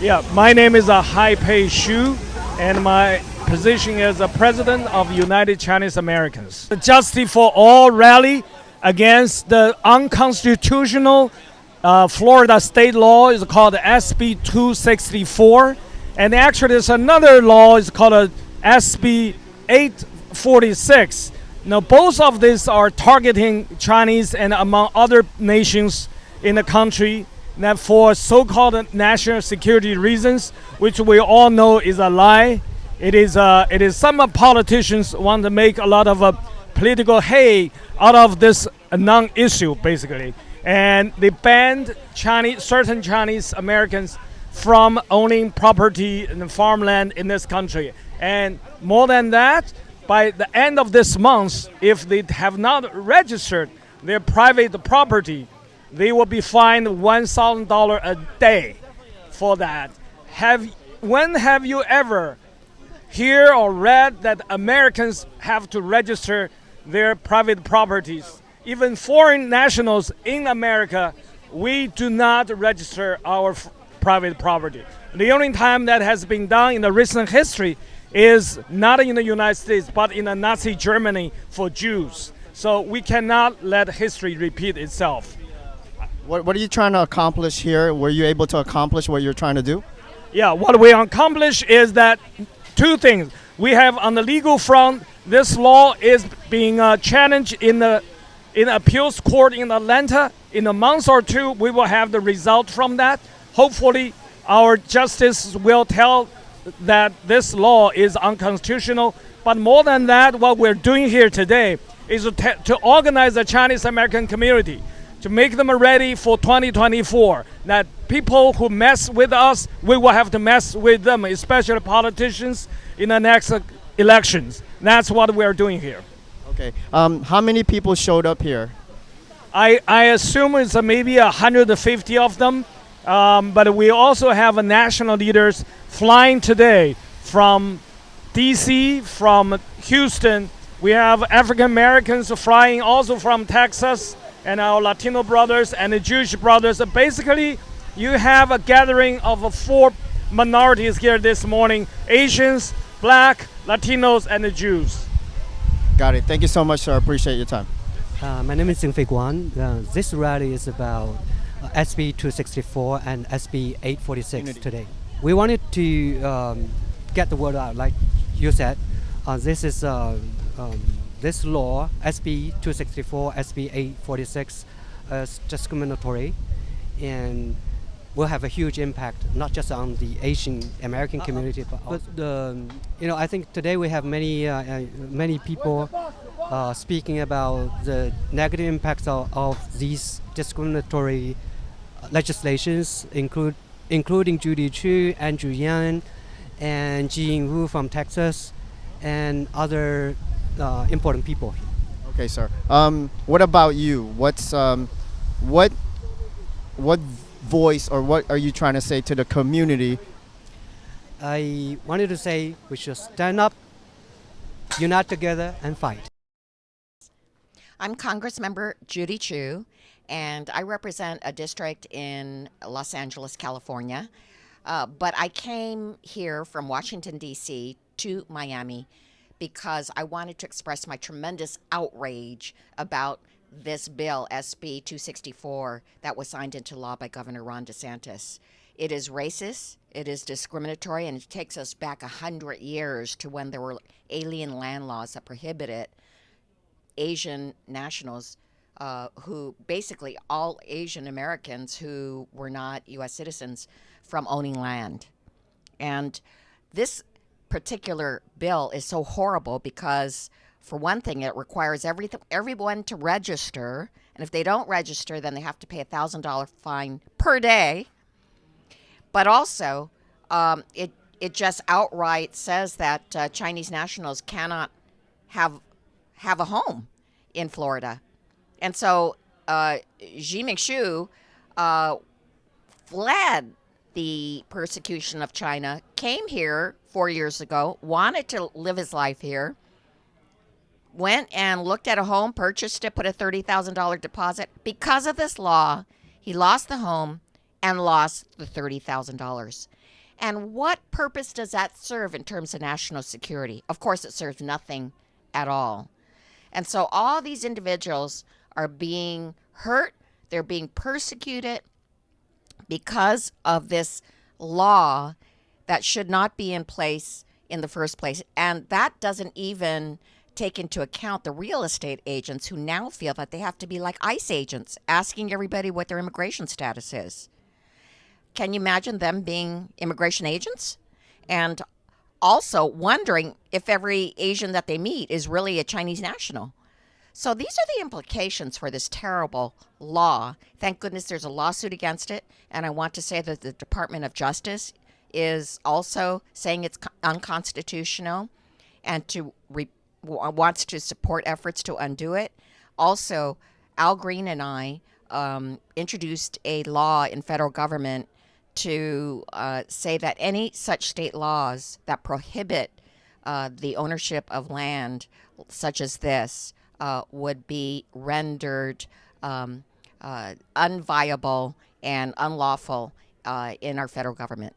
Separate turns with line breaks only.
Yeah, my name is Hai-Pei Xu, and my position is President of United Chinese Americans. The Justice for All rally against the unconstitutional Florida state law is called SB 264, and actually there's another law is called SB 846. Now both of these are targeting Chinese and among other nations in the country that for so-called national security reasons, which we all know is a lie. It is some politicians want to make a lot of political hay out of this non-issue, basically. And they banned certain Chinese Americans from owning property and farmland in this country. And more than that, by the end of this month, if they have not registered their private property, they will be fined $1,000 a day for that. When have you ever heard or read that Americans have to register their private properties? Even foreign nationals in America, we do not register our private property. The only time that has been done in the recent history is not in the United States, but in the Nazi Germany for Jews. So we cannot let history repeat itself.
What are you trying to accomplish here? Were you able to accomplish what you're trying to do?
Yeah, what we accomplish is that two things. We have on the legal front, this law is being challenged in the appeals court in Atlanta. In a month or two, we will have the result from that. Hopefully, our justice will tell that this law is unconstitutional. But more than that, what we're doing here today is to organize the Chinese American community, to make them ready for 2024. That people who mess with us, we will have to mess with them, especially politicians in the next elections. That's what we're doing here.
Okay. How many people showed up here?
I assume it's maybe 150 of them, but we also have national leaders flying today from DC, from Houston. We have African Americans flying also from Texas, and our Latino brothers and the Jewish brothers. Basically, you have a gathering of four minorities here this morning: Asians, Black, Latinos, and the Jews.
Got it. Thank you so much, sir. I appreciate your time.
My name is Fei Guan. This rally is about SB 264 and SB 846 today. We wanted to get the word out, like you said. This is this law, SB 264, SB 846, is discriminatory and will have a huge impact, not just on the Asian American community, but I think today we have many people speaking about the negative impacts of these discriminatory legislations, including Judy Chu, Andrew Chang, and Jing Wu from Texas, and other important people.
Okay, sir. What about you? What voice or what are you trying to say to the community?
I wanted to say we should stand up, unite together, and fight.
I'm Congressmember Judy Chu, and I represent a district in Los Angeles, California. But I came here from Washington, D.C. to Miami because I wanted to express my tremendous outrage about this bill, SB 264, that was signed into law by Governor Ron DeSantis. It is racist, it is discriminatory, and it takes us back 100 years to when there were alien land laws that prohibited Asian nationals, who basically all Asian Americans who were not U.S. citizens, from owning land. And this particular bill is so horrible because, for one thing, it requires everyone to register, and if they don't register, then they have to pay a $1,000 fine per day. But also, it just outright says that Chinese nationals cannot have a home in Florida. And so Xi Shu fled the persecution of China, came here 4 years ago, wanted to live his life here, went and looked at a home, purchased it, put a $30,000 deposit. Because of this law, he lost the home and lost the $30,000. And what purpose does that serve in terms of national security? Of course, it serves nothing at all. And so all these individuals are being hurt, they're being persecuted because of this law that should not be in place in the first place. And that doesn't even take into account the real estate agents who now feel that they have to be like ICE agents, asking everybody what their immigration status is. Can you imagine them being immigration agents? And also wondering if every Asian that they meet is really a Chinese national. So these are the implications for this terrible law. Thank goodness there's a lawsuit against it. And I want to say that the Department of Justice is also saying it's unconstitutional and wants to support efforts to undo it. Also, Al Green and I introduced a law in federal government to say that any such state laws that prohibit the ownership of land such as this would be rendered unviable and unlawful in our federal government.